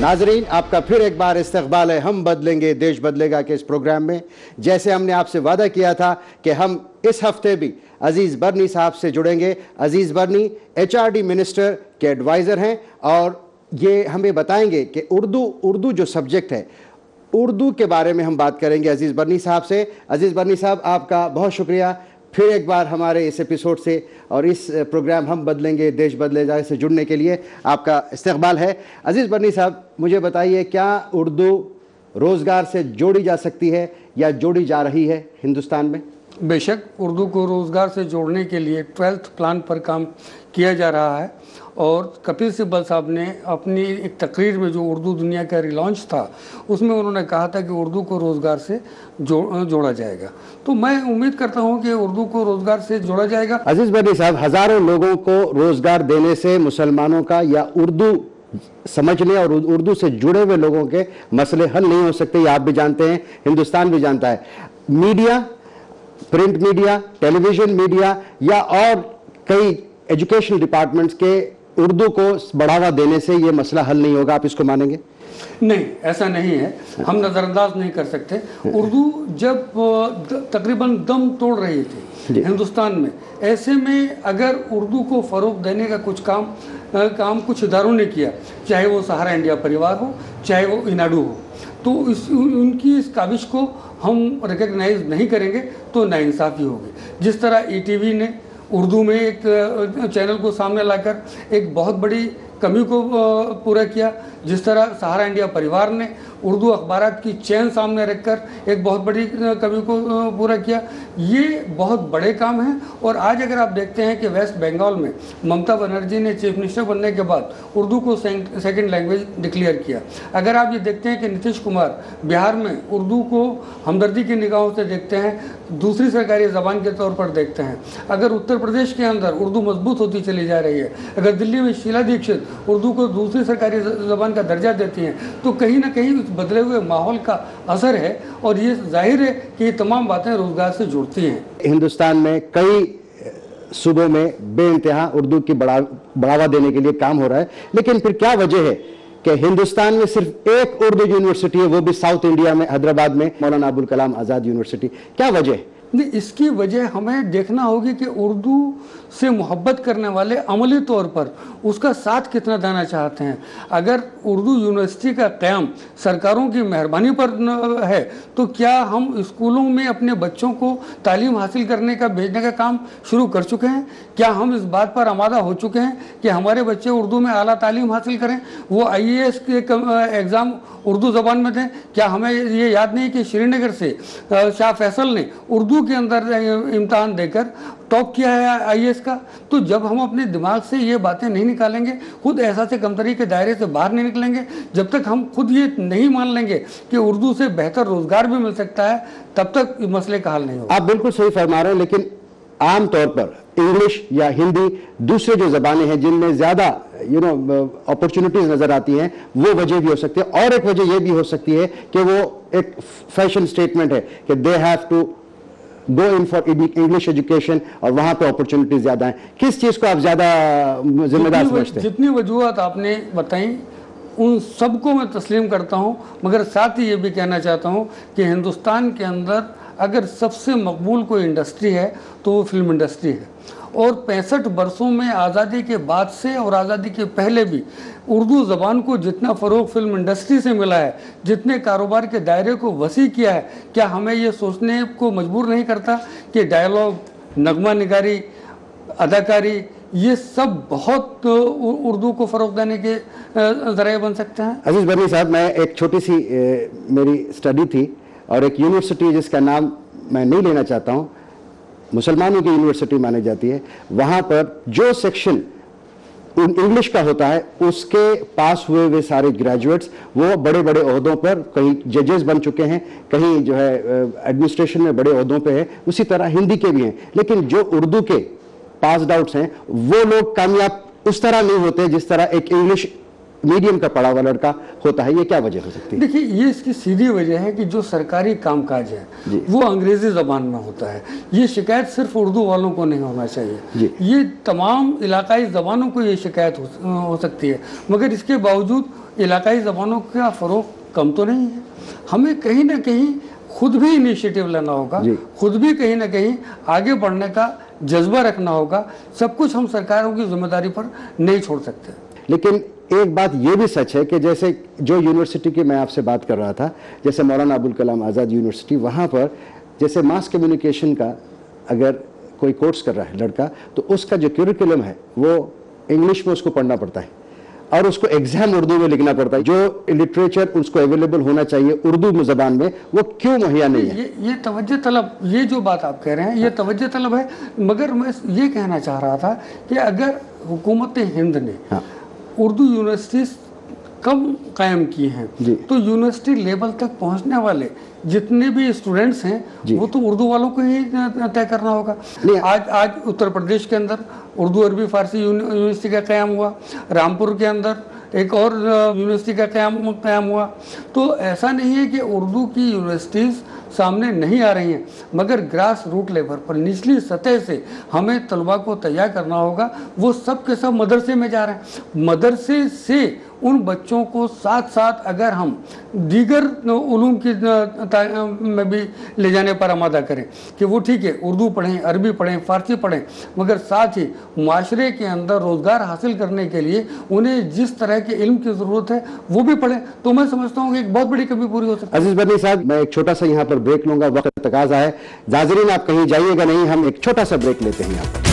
नाजरीन, आपका फिर एक बार इस्तकबाल है हम बदलेंगे देश बदलेगा के इस प्रोग्राम में। जैसे हमने आपसे वादा किया था कि हम इस हफ्ते भी अजीज़ बरनी साहब से जुड़ेंगे। अजीज़ बरनी HRD मिनिस्टर के एडवाइज़र हैं और ये हमें बताएंगे कि उर्दू जो सब्जेक्ट है, उर्दू के बारे में हम बात करेंगे अजीज़ बरनी साहब से। अजीज़ बरनी साहब, आपका बहुत शुक्रिया फिर एक बार हमारे इस एपिसोड से और इस प्रोग्राम हम बदलेंगे देश बदलेगा से जुड़ने के लिए आपका इस्तकबाल है। अजीज़ बरनी साहब, मुझे बताइए, क्या उर्दू रोज़गार से जोड़ी जा सकती है या जोड़ी जा रही है हिंदुस्तान में? बेशक उर्दू को रोज़गार से जोड़ने के लिए 12th प्लान पर काम किया जा रहा है और कपिल सिब्बल साहब ने अपनी एक तकरीर में जो उर्दू दुनिया का रिलॉन्च था उसमें उन्होंने कहा था कि उर्दू को रोज़गार से जोड़ा जाएगा। तो मैं उम्मीद करता हूं कि उर्दू को रोज़गार से जोड़ा जाएगा। अजीज़ बरनी साहब, हज़ारों लोगों को रोज़गार देने से मुसलमानों का या उर्दू समझने और उर्दू से जुड़े हुए लोगों के मसले हल नहीं हो सकते, ये आप भी जानते हैं, हिंदुस्तान भी जानता है। Media, print media, television media या और कई एजुकेशनल डिपार्टमेंट्स के उर्दू को बढ़ावा देने से ये मसला हल नहीं होगा, आप इसको मानेंगे? नहीं, ऐसा नहीं है, हम नज़रअंदाज नहीं कर सकते। उर्दू जब तकरीबन दम तोड़ रही थी हिंदुस्तान में, ऐसे में अगर उर्दू को फ़रोग़ देने का कुछ काम कुछ इदारों ने किया, चाहे वो सहारा इंडिया परिवार हो, चाहे वो इनाडू हो, तो उनकी इस काविश को हम रिकग्नाइज नहीं करेंगे तो नाइंसाफ़ी होगी। जिस तरह ETV ने उर्दू में एक चैनल को सामने लाकर एक बहुत बड़ी कमी को पूरा किया, जिस तरह सहारा इंडिया परिवार ने उर्दू अखबारात की चेन सामने रखकर एक बहुत बड़ी कमी को पूरा किया, ये बहुत बड़े काम हैं। और आज अगर आप देखते हैं कि वेस्ट बंगाल में ममता बनर्जी ने चीफ मिनिस्टर बनने के बाद उर्दू को सेकंड लैंग्वेज डिक्लेयर किया। अगर आप ये देखते हैं कि नीतीश कुमार बिहार में उर्दू को हमदर्दी की निगाहों से देखते हैं, दूसरी सरकारी ज़बान के तौर पर देखते हैं, अगर उत्तर प्रदेश के अंदर उर्दू मजबूत होती चली जा रही है, अगर दिल्ली में शीला दीक्षित उर्दू को दूसरी सरकारी ज़बान का दर्जा देती हैं, तो कहीं ना कहीं उस बदले हुए माहौल का असर है और ये जाहिर है कि ये तमाम बातें रोज़गार से जुड़ती हैं। हिंदुस्तान में कई सूबों में बेइंतहा उर्दू की बढ़ावा देने के लिए काम हो रहा है, लेकिन फिर क्या वजह है कि हिंदुस्तान में सिर्फ एक उर्दू यूनिवर्सिटी है, वो भी साउथ इंडिया में हैदराबाद में, मौलाना अबुल कलाम आज़ाद यूनिवर्सिटी? क्या वजह है? नहीं, इसकी वजह हमें देखना होगी कि उर्दू से मोहब्बत करने वाले अमली तौर पर उसका साथ कितना देना चाहते हैं। अगर उर्दू यूनिवर्सिटी का क़याम सरकारों की मेहरबानी पर है तो क्या हम स्कूलों में अपने बच्चों को तालीम हासिल करने का भेजने का काम शुरू कर चुके हैं? क्या हम इस बात पर आमादा हो चुके हैं कि हमारे बच्चे उर्दू में आला तालीम हासिल करें, वो IAS के एग्ज़ाम उर्दू ज़बान में दें? क्या हमें ये याद नहीं कि श्रीनगर से शाह फैसल ने उर्दू के अंदर इम्तहान देकर टॉप किया है IAS का? तो जब हम अपने दिमाग से ये बातें नहीं निकालेंगे, खुद एहसास कमतरी के दायरे से बाहर नहीं निकलेंगे, जब तक हम खुद ये नहीं मान लेंगे कि उर्दू से बेहतर रोज़गार भी मिल सकता है, तब तक मसले का हल नहीं होगा। आप बिल्कुल सही फरमा रहे हैं, लेकिन आम तौर पर इंग्लिश या हिंदी, दूसरे जो ज़बानें हैं जिनमें ज़्यादा अपॉर्चुनिटीज़ नज़र आती हैं, वो वजह भी हो सकती है। और एक वजह ये भी हो सकती है कि वो एक फैशन स्टेटमेंट है कि they have to go in for English education और वहाँ पे अपॉर्चुनिटीज़ ज़्यादा हैं। किस चीज़ को आप ज़्यादा जिम्मेदार समझते हैं? जितनी वजूहत आपने बताई उन सबको मैं तस्लीम करता हूँ, मगर साथ ही ये भी कहना चाहता हूँ कि हिंदुस्तान के अंदर अगर सबसे मकबूल कोई इंडस्ट्री है तो वो फिल्म इंडस्ट्री है। और 65 बरसों में आज़ादी के बाद से और आज़ादी के पहले भी उर्दू ज़बान को जितना फ़रोग़ फिल्म इंडस्ट्री से मिला है, जितने कारोबार के दायरे को वसी किया है, क्या हमें ये सोचने को मजबूर नहीं करता कि डायलॉग, नगमा निगारी, अदाकारी, ये सब बहुत उर्दू को फ़रोग़ देने के ज़रिए बन सकते हैं? अजीज़ बरनी साहब, मैं एक छोटी सी मेरी स्टडी थी और एक यूनिवर्सिटी जिसका नाम मैं नहीं लेना चाहता हूँ, मुसलमानों की यूनिवर्सिटी मानी जाती है, वहाँ पर जो सेक्शन इंग्लिश का होता है उसके पास हुए सारे ग्रेजुएट्स वो बड़े बड़े ओहदों पर, कहीं जजेस बन चुके हैं, कहीं जो है एडमिनिस्ट्रेशन में बड़े ओहदों पे है। उसी तरह हिंदी के भी हैं, लेकिन जो उर्दू के पास्ड आउट्स हैं वो लोग कामयाब उस तरह नहीं होते जिस तरह एक इंग्लिश मीडियम का पढ़ा हुआ लड़का होता है, ये क्या वजह हो सकती है? देखिए, ये इसकी सीधी वजह है कि जो सरकारी कामकाज है वो अंग्रेजी जबान में होता है। ये शिकायत सिर्फ उर्दू वालों को नहीं होना चाहिए, ये तमाम इलाकाई जबानों को ये शिकायत हो सकती है, मगर इसके बावजूद इलाकाई जबानों का फ़रोग कम तो नहीं है। हमें कहीं ना कहीं खुद भी इनिशिएटिव लेना होगा, खुद भी कहीं ना कहीं आगे बढ़ने का जज्बा रखना होगा। सब कुछ हम सरकारों की जिम्मेदारी पर नहीं छोड़ सकते। लेकिन एक बात ये भी सच है कि जैसे जो यूनिवर्सिटी की मैं आपसे बात कर रहा था, जैसे मौलाना अबुल कलाम आज़ाद यूनिवर्सिटी, वहाँ पर जैसे मास कम्युनिकेशन का अगर कोई कोर्स कर रहा है लड़का, तो उसका जो करिकुलम है वो इंग्लिश में उसको पढ़ना पड़ता है और उसको एग्जाम उर्दू में लिखना पड़ता है। जो लिटरेचर उसको अवेलेबल होना चाहिए उर्दू ज़बान में, वो क्यों मुहैया नहीं है? ये तवज्जो तलब, ये जो बात आप कह रहे हैं ये तवज्जो तलब है। मगर मैं ये कहना चाह रहा था कि अगर हुकूमत हिंद ने उर्दू यूनिवर्सिटीज़ कम कायम की हैं, तो यूनिवर्सिटी लेवल तक पहुंचने वाले जितने भी स्टूडेंट्स हैं वो तो उर्दू वालों को ही तय करना होगा। आज उत्तर प्रदेश के अंदर उर्दू अरबी फारसी यूनिवर्सिटी का क़याम हुआ, रामपुर के अंदर एक और यूनिवर्सिटी का क़याम हुआ। तो ऐसा नहीं है कि उर्दू की यूनिवर्सिटीज़ सामने नहीं आ रही हैं, मगर ग्रास रूट लेवल पर निचली सतह से हमें तलबा को तैयार करना होगा। वो सब के सब मदरसे में जा रहे हैं, मदरसे से उन बच्चों को साथ साथ अगर हम दीगर उलूम की में भी ले जाने पर आमादा करें कि वो ठीक है उर्दू पढ़ें, अरबी पढ़ें, फ़ारसी पढ़ें, मगर साथ ही माशरे के अंदर रोज़गार हासिल करने के लिए उन्हें जिस तरह के इल्म की ज़रूरत है वो भी पढ़ें, तो मैं समझता हूँ कि एक बहुत बड़ी कमी पूरी हो सकती है। अजीज़ बर्नी साहब, मैं एक छोटा सा यहाँ पर ब्रेक लूँगा, वक्त तकाज़ा है। नाज़रीन आप कहीं जाइएगा नहीं, हम एक छोटा सा ब्रेक लेते हैं यहाँ पर।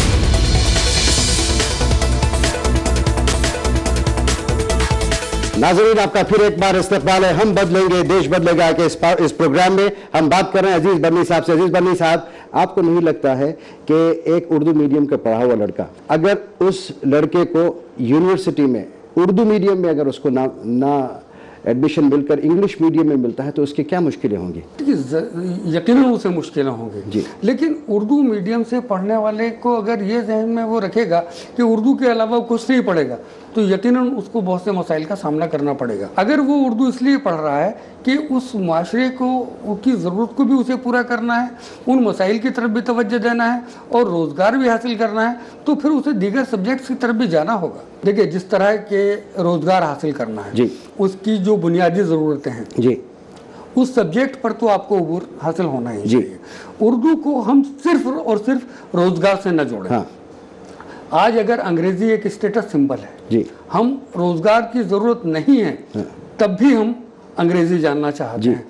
नाज़रीन आपका फिर एक बार इस्तकबाल है। हम बदलेंगे देश बदलेगा के इस प्रोग्राम में हम बात कर रहे हैं अजीज़ बर्नी साहब से। अजीज़ बर्नी साहब, आपको नहीं लगता है कि एक उर्दू मीडियम का पढ़ा हुआ लड़का, अगर उस लड़के को यूनिवर्सिटी में उर्दू मीडियम में अगर उसको ना एडमिशन मिलकर इंग्लिश मीडियम में मिलता है तो उसकी क्या मुश्किलें होंगी? यकीनन उसे मुश्किलें होंगी, लेकिन उर्दू मीडियम से पढ़ने वाले को अगर ये जहन में वो रखेगा कि उर्दू के अलावा कुछ नहीं पढ़ेगा, तो यकीनन उसको बहुत से मसाइल का सामना करना पड़ेगा। अगर वो उर्दू इसलिए पढ़ रहा है कि उस माशरे को उसकी ज़रूरत को भी उसे पूरा करना है, उन मसाइल की तरफ भी तवज्जो देना है और रोज़गार भी हासिल करना है, तो फिर उसे दीगर सब्जेक्ट्स की तरफ भी जाना होगा। देखिए, जिस तरह के रोज़गार हासिल करना है, उसकी जो बुनियादी ज़रूरतें हैं उस सब्जेक्ट पर तो आपको अबूर हासिल होना ही चाहिए। उर्दू को हम सिर्फ और सिर्फ रोज़गार से न जोड़ें। आज अगर अंग्रेजी एक स्टेटस सिंबल है, हम रोज़गार की ज़रूरत नहीं है तब भी हम अंग्रेजी जानना चाहते हैं।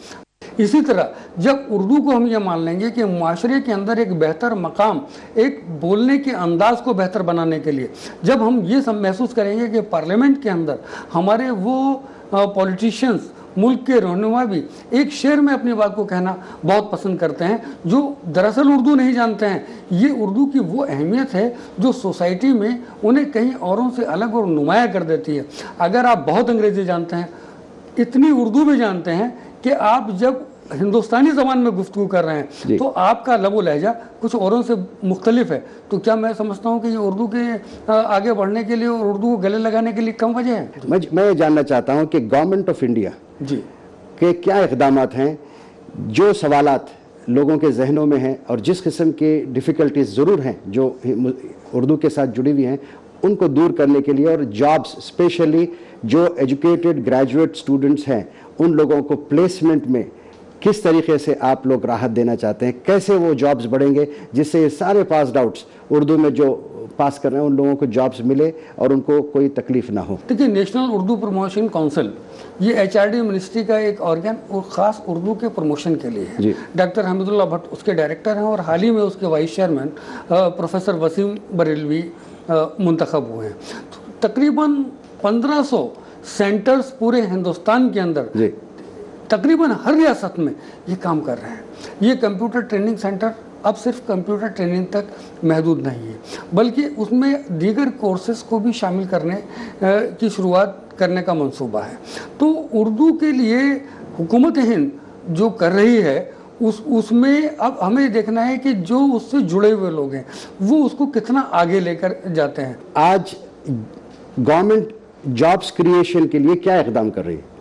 इसी तरह जब उर्दू को हम ये मान लेंगे कि माशरे के अंदर एक बेहतर मकाम, एक बोलने के अंदाज को बेहतर बनाने के लिए, जब हम ये सब महसूस करेंगे कि पार्लियामेंट के अंदर हमारे वो पॉलिटिशियंस, मुल्क के रहनुमा भी एक शेर में अपनी बात को कहना बहुत पसंद करते हैं, जो दरअसल उर्दू नहीं जानते हैं, ये उर्दू की वो अहमियत है जो सोसाइटी में उन्हें कहीं औरों से अलग और नुमाया कर देती है। अगर आप बहुत अंग्रेज़ी जानते हैं, इतनी उर्दू भी जानते हैं कि आप जब हिंदुस्तानी ज़बान में गुफ्तगू कर रहे हैं तो आपका लबो लहजा कुछ औरों से मुख्तलिफ है, तो क्या मैं समझता हूँ कि ये उर्दू के आगे बढ़ने के लिए और उर्दू को गले लगाने के लिए कम वजह है? मैं ये जानना चाहता हूँ कि गवर्नमेंट ऑफ इंडिया के क्या इक़दामात हैं, जो सवालात लोगों के जहनों में हैं और जिस किस्म की डिफ़िकल्टीज ज़रूर हैं जो उर्दू के साथ जुड़ी हुई हैं, उनको दूर करने के लिए, और जॉब्स स्पेशली जो एजुकेटेड ग्रेजुएट स्टूडेंट्स हैं उन लोगों को प्लेसमेंट में किस तरीके से आप लोग राहत देना चाहते हैं? कैसे वो जॉब्स बढ़ेंगे जिससे ये सारे पास्ड आउट्स उर्दू में जो पास कर रहे हैं उन लोगों को जॉब्स मिले और उनको कोई तकलीफ ना हो? देखिए, नेशनल उर्दू प्रमोशन काउंसिल ये HRD मिनिस्ट्री का एक ऑर्गन और ख़ास उर्दू के प्रमोशन के लिए है। डॉक्टर हमीदुल्लाह भट्ट उसके डायरेक्टर हैं और हाल ही में उसके vice chairman professor Wasim Barelvi मुंतखब हुए हैं। तकरीबन 1500 सेंटर्स पूरे हिंदुस्तान के अंदर तकरीबन हर रियासत में ये काम कर रहे हैं। ये कंप्यूटर ट्रेनिंग सेंटर अब सिर्फ कंप्यूटर ट्रेनिंग तक महदूद नहीं है, बल्कि उसमें दीगर कोर्सेज को भी शामिल करने की शुरुआत करने का मंसूबा है। तो उर्दू के लिए हुकूमत हिंद जो कर रही है उसमें अब हमें देखना है कि जो उससे जुड़े हुए लोग हैं वो उसको कितना आगे लेकर जाते हैं। आज गवर्नमेंट जॉब्स क्रिएशन के लिए क्या इकदाम कर रही है?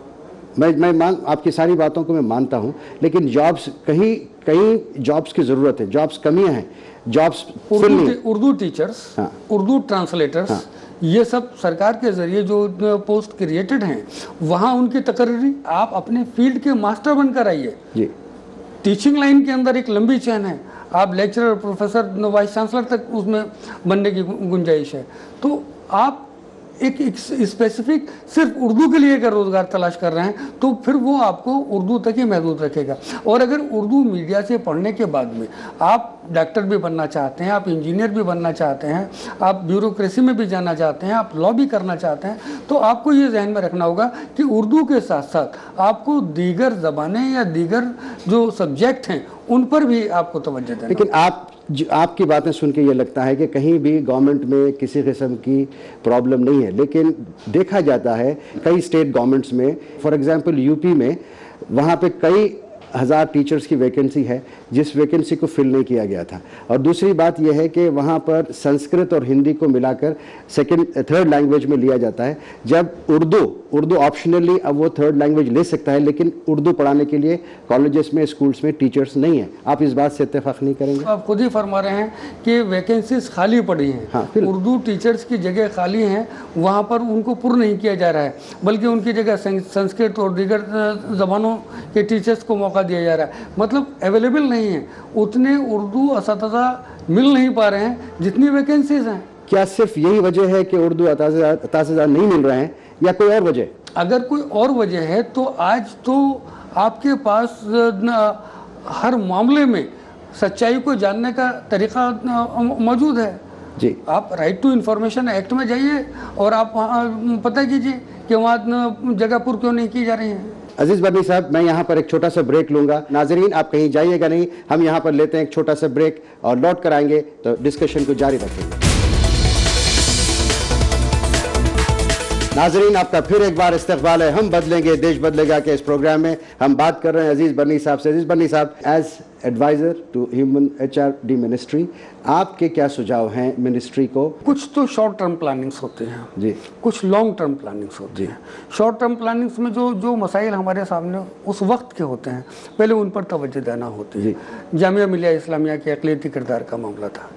मैं आपकी सारी बातों को मैं मानता हूं, लेकिन जॉब्स कहीं जॉब्स की ज़रूरत है, जॉब्स कमियां हैं, जॉब्स उर्दू टीचर्स, हाँ, उर्दू ट्रांसलेटर्स, हाँ, ये सब सरकार के जरिए जो पोस्ट क्रिएटेड हैं, वहाँ उनकी तकर्री आप अपने फील्ड के मास्टर बनकर आइए जी। टीचिंग लाइन के अंदर एक लंबी चेन है, आप लेक्चरर, प्रोफेसर, वाइस चांसलर तक उसमें बनने की गुंजाइश है। तो आप एक स्पेसिफिक सिर्फ उर्दू के लिए अगर रोज़गार तलाश कर रहे हैं तो फिर वो आपको उर्दू तक ही महदूद रखेगा। और अगर उर्दू मीडिया से पढ़ने के बाद में आप डॉक्टर भी बनना चाहते हैं, आप इंजीनियर भी बनना चाहते हैं, आप ब्यूरोक्रेसी में भी जाना चाहते हैं, आप लॉ भी करना चाहते हैं, तो आपको ये जहन में रखना होगा कि उर्दू के साथ साथ आपको दीगर ज़बानें या दीगर जो सब्जेक्ट हैं उन पर भी आपको तवज्जो देना। लेकिन आपकी बातें सुन के ये लगता है कि कहीं भी गवर्नमेंट में किसी किस्म की प्रॉब्लम नहीं है, लेकिन देखा जाता है कई स्टेट गवर्नमेंट्स में, फॉर एग्जांपल यूपी में, वहाँ पे कई हज़ार टीचर्स की वैकेंसी है जिस वैकेंसी को फिल नहीं किया गया था। और दूसरी बात यह है कि वहाँ पर संस्कृत और हिंदी को मिलाकर थर्ड लैंग्वेज में लिया जाता है, जब उर्दू ऑप्शनली अब वो थर्ड लैंग्वेज ले सकता है, लेकिन उर्दू पढ़ाने के लिए कॉलेजेस में, स्कूल्स में टीचर्स नहीं है। आप इस बात से इत्तेफाक नहीं करेंगे? आप खुद ही फरमा रहे हैं कि वैकेंसीज खाली पड़ी हैं, हाँ, उर्दू टीचर्स की जगह खाली हैं, वहाँ पर उनको पूर्ण नहीं किया जा रहा है, बल्कि उनकी जगह संस्कृत और दीगर ज़बानों के टीचर्स को मौका दिया जा रहा है। मतलब अवेलेबल नहीं है, उतने उर्दू असातिज़ा मिल नहीं पा रहे हैं जितनी वैकेंसीज हैं। क्या सिर्फ यही वजह है कि उर्दू असातिज़ा नहीं मिल रहे हैं या कोई और वजह? अगर कोई और वजह है तो आज तो आपके पास हर मामले में सच्चाई को जानने का तरीका मौजूद है जी। आप राइट टू इंफॉर्मेशन एक्ट में जाइए और आप पता कीजिए कि वहाँ जगह पूरी क्यों नहीं की जा रही है। अजीज बर्नी साहब, मैं यहाँ पर एक छोटा सा ब्रेक लूंगा। नाजरीन, आप कहीं जाइएगा नहीं, हम यहाँ पर लेते हैं एक छोटा सा ब्रेक और लौट कर आएंगे तो डिस्कशन को जारी रखेंगे। नाजरीन, आपका फिर एक बार इस्तकबाल है हम बदलेंगे देश बदलेगा के इस प्रोग्राम में। हम बात कर रहे हैं अजीज बर्नी साहब से। अजीज बर्नी साहब, as adviser to human HRD ministry, आपके क्या सुझाव हैं मिनिस्ट्री को? कुछ तो शॉर्ट टर्म प्लानिंग्स होते हैं जी, कुछ लॉन्ग टर्म प्लानिंग्स होती हैं। शॉर्ट टर्म प्लानिंग्स में जो मसाइल हमारे सामने उस वक्त के होते हैं, पहले उन पर तवज्जो देना होती है। जामिया मिलिया इस्लामिया के अक़लियती किरदार का मामला था,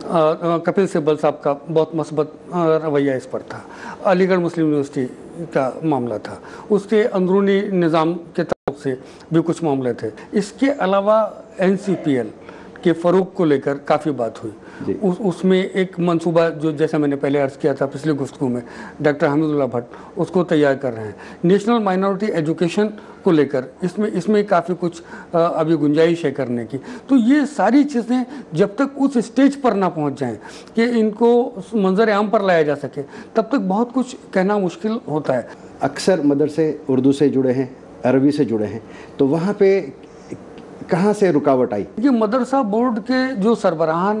कपिल सिब्बल साहब का बहुत मस्बत रवैया इस पर था, अलीगढ़ मुस्लिम यूनिवर्सिटी का मामला था, उसके अंदरूनी निज़ाम के तरफ से भी कुछ मामले थे। इसके अलावा NCPL के फ़रोग को लेकर काफ़ी बात हुई। उसमें एक मंसूबा जो जैसा मैंने पहले अर्ज़ किया था पिछले गुफ्तगू में, डॉक्टर हमीदुल्लाह भट्ट उसको तैयार कर रहे हैं। नेशनल माइनॉरिटी एजुकेशन को लेकर इसमें काफ़ी कुछ अभी गुंजाइश है करने की। तो ये सारी चीज़ें जब तक उस स्टेज पर ना पहुंच जाएं कि इनको मंजर आम पर लाया जा सके, तब तक बहुत कुछ कहना मुश्किल होता है। अक्सर मदरसे उर्दू से जुड़े हैं, अरबी से जुड़े हैं, तो वहाँ पे कहाँ से रुकावट आई? ये मदरसा बोर्ड के जो सरबराहान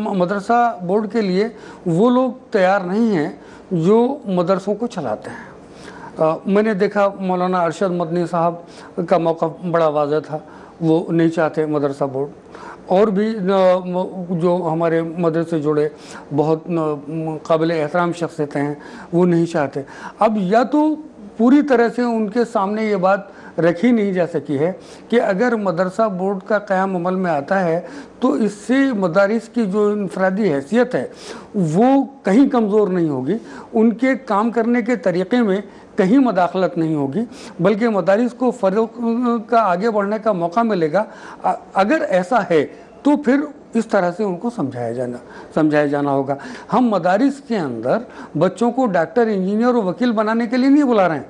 मदरसा बोर्ड के लिए वो लोग तैयार नहीं हैं जो मदरसों को चलाते हैं। मैंने देखा मौलाना अरशद मदनी साहब का मौका बड़ा वाज़ेह था, वो नहीं चाहते मदरसा बोर्ड, और भी जो हमारे मदरसे से जुड़े बहुत काबिल एहतराम शख्सियतें हैं वो नहीं चाहते। अब या तो पूरी तरह से उनके सामने ये बात रखी नहीं जा सकी है कि अगर मदरसा बोर्ड का क़याम अमल में आता है तो इससे मदारिस की जो इनफरादी हैसियत है वो कहीं कमज़ोर नहीं होगी, उनके काम करने के तरीक़े में कहीं मदाखलत नहीं होगी, बल्कि मदारिस को फ़रोग़ का आगे बढ़ने का मौका मिलेगा। अगर ऐसा है तो फिर इस तरह से उनको समझाया जाना होगा। हम मदारिस के अंदर बच्चों को डॉक्टर, इंजीनियर और वकील बनाने के लिए नहीं बुला रहे हैं।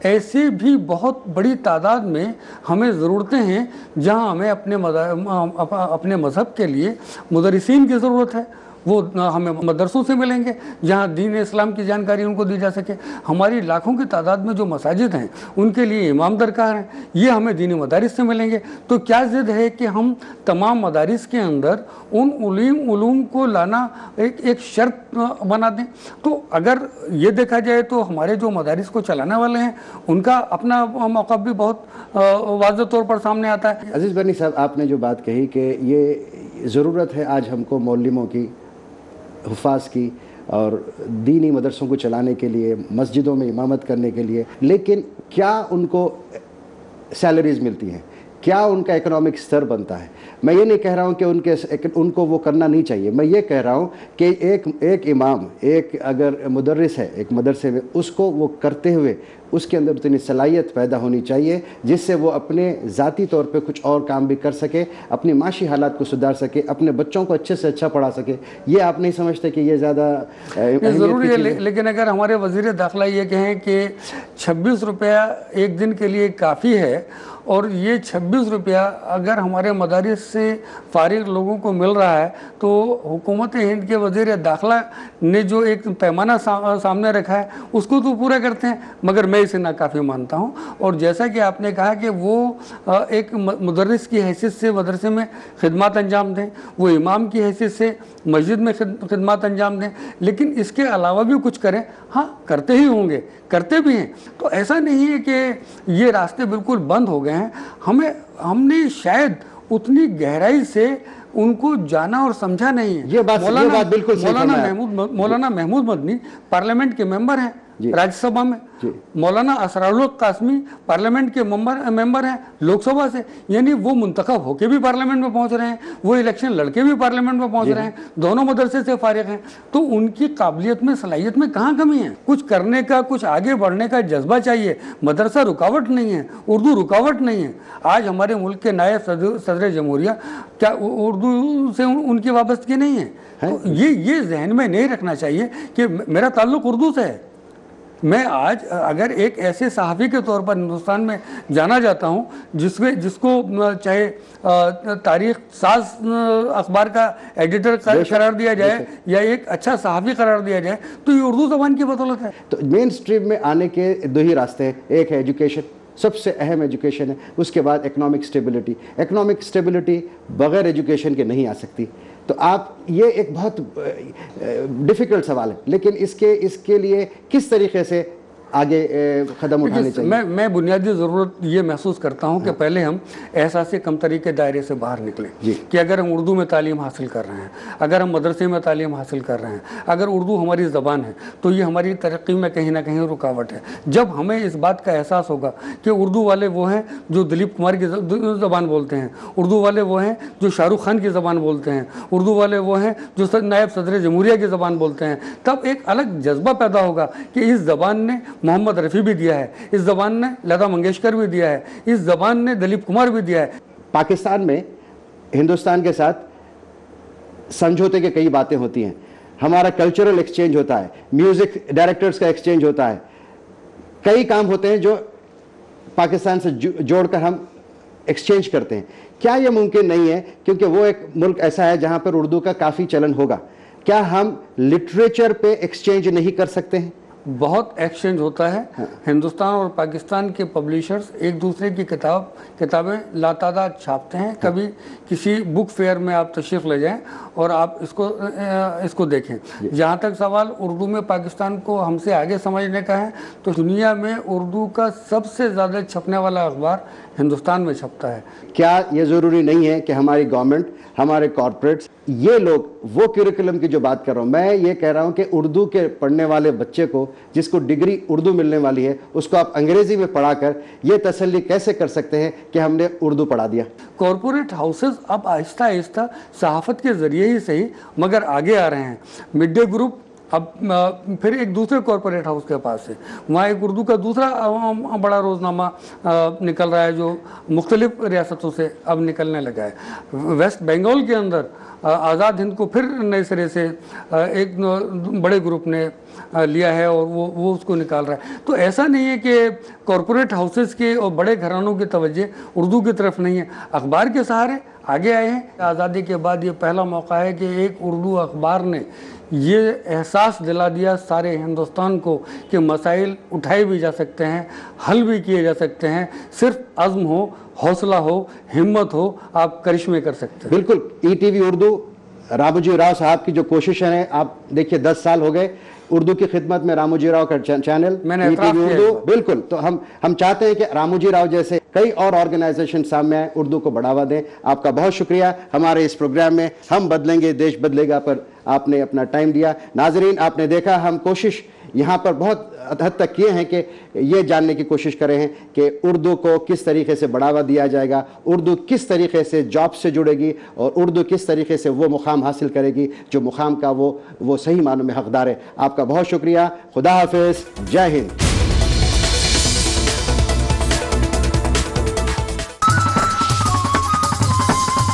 ऐसे भी बहुत बड़ी तादाद में हमें ज़रूरतें हैं जहां हमें अपने मज़हब के लिए मुदर्रिसीन की ज़रूरत है, वो हमें मदरसों से मिलेंगे जहाँ दीन इस्लाम की जानकारी उनको दी जा सके। हमारी लाखों की तादाद में जो मसाजिद हैं उनके लिए इमाम दरकार हैं, ये हमें दीनी मदारिस से मिलेंगे। तो क्या ज़िद है कि हम तमाम मदारिस के अंदर उन उलूम को लाना एक शर्त बना दें? तो अगर ये देखा जाए तो हमारे जो मदारिस को चलाने वाले हैं उनका अपना मौक़िफ़ भी बहुत वाज़ेह तौर पर सामने आता है। अजीज़ बर्नी साहब, आपने जो बात कही कि ये ज़रूरत है आज हमको मौलमों की, हुफ़ाज़ की और दीनी मदरसों को चलाने के लिए, मस्जिदों में इमामत करने के लिए, लेकिन क्या उनको सैलरीज मिलती हैं? क्या उनका इकोनॉमिक स्तर बनता है? मैं ये नहीं कह रहा हूँ कि उनको वो करना नहीं चाहिए। मैं ये कह रहा हूँ कि एक इमाम, एक अगर मुदर्रिस है एक मदरसे में, उसको वो करते हुए उसके अंदर उतनी सलाहियत पैदा होनी चाहिए जिससे वो अपने ज़ाती तौर पे कुछ और काम भी कर सके, अपनी माशी हालात को सुधार सके, अपने बच्चों को अच्छे से अच्छा पढ़ा सके। ये आप नहीं समझते कि ये ज़्यादा ज़रूरी है? लेकिन अगर हमारे वज़ीर दाखिला ये कहें कि 26 रुपया एक दिन के लिए काफ़ी है, और ये 26 रुपया अगर हमारे मदारिस से फारिग लोगों को मिल रहा है, तो हुकूमत हिंद के वज़ीर दाखिला ने जो एक पैमाना सामने रखा है उसको तो पूरा करते हैं, मगर मैं इसे नाकाफ़ी मानता हूँ। और जैसा कि आपने कहा कि वो एक मुदर्रिस की हैसियत से मदरसे में खिदमत अंजाम दें, वो इमाम की हैसियत से मस्जिद में खिदमत अंजाम दें, लेकिन इसके अलावा भी कुछ करें। हाँ, करते ही होंगे, करते भी हैं। तो ऐसा नहीं है कि ये रास्ते बिल्कुल बंद हो गए हैं। हमने शायद उतनी गहराई से उनको जाना और समझा नहीं है। ये बात बिल्कुल सही है। मौलाना महमूद मदनी पार्लियामेंट के मेंबर हैं राज्यसभा में, मौलाना असरारुल कासमी पार्लियामेंट के मेंबर हैं लोकसभा से, यानी वो मुंतखब होके भी पार्लियामेंट में पहुंच रहे हैं, वो इलेक्शन लड़के भी पार्लियामेंट में पहुंच रहे हैं, दोनों मदरसे से फारिग हैं। तो उनकी काबिलियत में, सलाहियत में कहाँ कमी है? कुछ करने का, कुछ आगे बढ़ने का जज्बा चाहिए। मदरसा रुकावट नहीं है, उर्दू रुकावट नहीं है। आज हमारे मुल्क के नायब सदर जमहूरिया क्या उर्दू से उनकी वाबस्तगी नहीं है? तो ये जहन में नहीं रखना चाहिए कि मेरा ताल्लुक उर्दू से है। मैं आज अगर एक ऐसे सहाफ़ी के तौर पर हिंदुस्तान में जाना जाता हूँ जिसको चाहे तारीख साज अखबार का एडिटर करार दिया जाए या एक अच्छा सहाफ़ी करार दिया जाए, तो ये उर्दू ज़बान की बदौलत है। तो मेन स्ट्रीम में आने के दो ही रास्ते हैं, एक है एजुकेशन, सबसे अहम एजुकेशन है, उसके बाद इकोनॉमिक स्टेबिलिटी। इकोनॉमिक स्टेबिलिटी बग़ैर एजुकेशन के नहीं आ सकती। तो आप, ये एक बहुत डिफ़िकल्ट सवाल है, लेकिन इसके लिए किस तरीके से आगे कदम उठाने चाहिए? मैं बुनियादी ज़रूरत ये महसूस करता हूँ कि पहले हम एहसास कमतरी के दायरे से बाहर निकलें कि अगर हम उर्दू में तालीम हासिल कर रहे हैं, अगर हम मदरसे में तालीम हासिल कर रहे हैं, अगर उर्दू हमारी ज़बान है, तो ये हमारी तरक्की में कहीं ना कहीं रुकावट है। जब हमें इस बात का एहसास होगा कि उर्दू वाले वो हैं जो दिलीप कुमार की ज़बान बोलते हैं, उर्दू वाले वो हैं जो शाहरुख खान की ज़बान बोलते हैं, उर्दू वाले वो हैं जो नायब सदर जमहूरिया की ज़बान बोलते हैं, तब एक अलग जज्बा पैदा होगा कि इस ज़बान ने मोहम्मद रफ़ी भी दिया है, इस ज़बान ने लता मंगेशकर भी दिया है, इस ज़बान ने दिलीप कुमार भी दिया है। पाकिस्तान में हिंदुस्तान के साथ समझौते के कई बातें होती हैं। हमारा कल्चरल एक्सचेंज होता है, म्यूज़िक डायरेक्टर्स का एक्सचेंज होता है, कई काम होते हैं जो पाकिस्तान से जोड़कर हम एक्सचेंज करते हैं। क्या ये मुमकिन नहीं है, क्योंकि वो एक मुल्क ऐसा है जहाँ पर उर्दू का काफ़ी चलन होगा, क्या हम लिटरेचर पे एक्सचेंज नहीं कर सकते हैं? बहुत एक्सचेंज होता है। हिंदुस्तान और पाकिस्तान के पब्लिशर्स एक दूसरे की किताबें लातादाद छापते हैं। कभी किसी बुक फेयर में आप तशरीफ़ ले जाएं और आप इसको देखें। जहाँ तक सवाल उर्दू में पाकिस्तान को हमसे आगे समझने का है, तो दुनिया में उर्दू का सबसे ज़्यादा छपने वाला अखबार हिंदुस्तान में छपता है। क्या ये ज़रूरी नहीं है कि हमारी गवर्नमेंट, हमारे कॉरपोरेट्स, ये लोग वो करिकुलम की जो बात कर रहा हूँ, मैं ये कह रहा हूँ कि उर्दू के पढ़ने वाले बच्चे को, जिसको डिग्री उर्दू मिलने वाली है, उसको आप अंग्रेज़ी में पढ़ाकर ये तसल्ली कैसे कर सकते हैं कि हमने उर्दू पढ़ा दिया? कॉरपोरेट हाउसेस अब आहिस्ता आहिस्ता सहाफ़त के ज़रिए ही सही मगर आगे आ रहे हैं। मिड डे ग्रुप अब फिर एक दूसरे कॉरपोरेट हाउस के पास है, वहाँ एक उर्दू का दूसरा बड़ा रोज़नामा निकल रहा है जो मुख्तलिफ रियासतों से अब निकलने लगा है। वेस्ट बंगाल के अंदर आज़ाद हिंद को फिर नए सिरे से एक बड़े ग्रुप ने लिया है और वो उसको निकाल रहा है। तो ऐसा नहीं है कि कॉरपोरेट हाउसेस के और बड़े घरानों की तवज्जो उर्दू की तरफ नहीं है, अखबार के सहारे आगे आए हैं। आज़ादी के बाद ये पहला मौका है कि एक उर्दू अखबार ने ये एहसास दिला दिया सारे हिंदुस्तान को कि मसाइल उठाए भी जा सकते हैं, हल भी किए जा सकते हैं, सिर्फ अज़्म हो, हौसला हो, हिम्मत हो, आप करिश्मे कर सकते हैं। बिल्कुल। ईटीवी उर्दू, रामोजी राव साहब की जो कोशिश है, आप देखिए 10 साल हो गए उर्दू की खिदमत में रामोजी राव का चैनल ईटीवी उर्दू। बिल्कुल। तो हम चाहते हैं कि रामोजी राव जैसे कई और ऑर्गेनाइजेशन सामने आए, उर्दू को बढ़ावा दें। आपका बहुत शुक्रिया हमारे इस प्रोग्राम में हम बदलेंगे देश बदलेगा पर आपने अपना टाइम दिया। नाजरीन, आपने देखा हम कोशिश यहाँ पर बहुत हद तक किए हैं कि ये जानने की कोशिश करें हैं कि उर्दू को किस तरीके से बढ़ावा दिया जाएगा, उर्दू किस तरीके से जॉब से जुड़ेगी और उर्दू किस तरीके से वो मुकाम हासिल करेगी जो मुकाम का वो सही मानों में हकदार है। आपका बहुत शुक्रिया। खुदा हाफिज़। जय हिंद।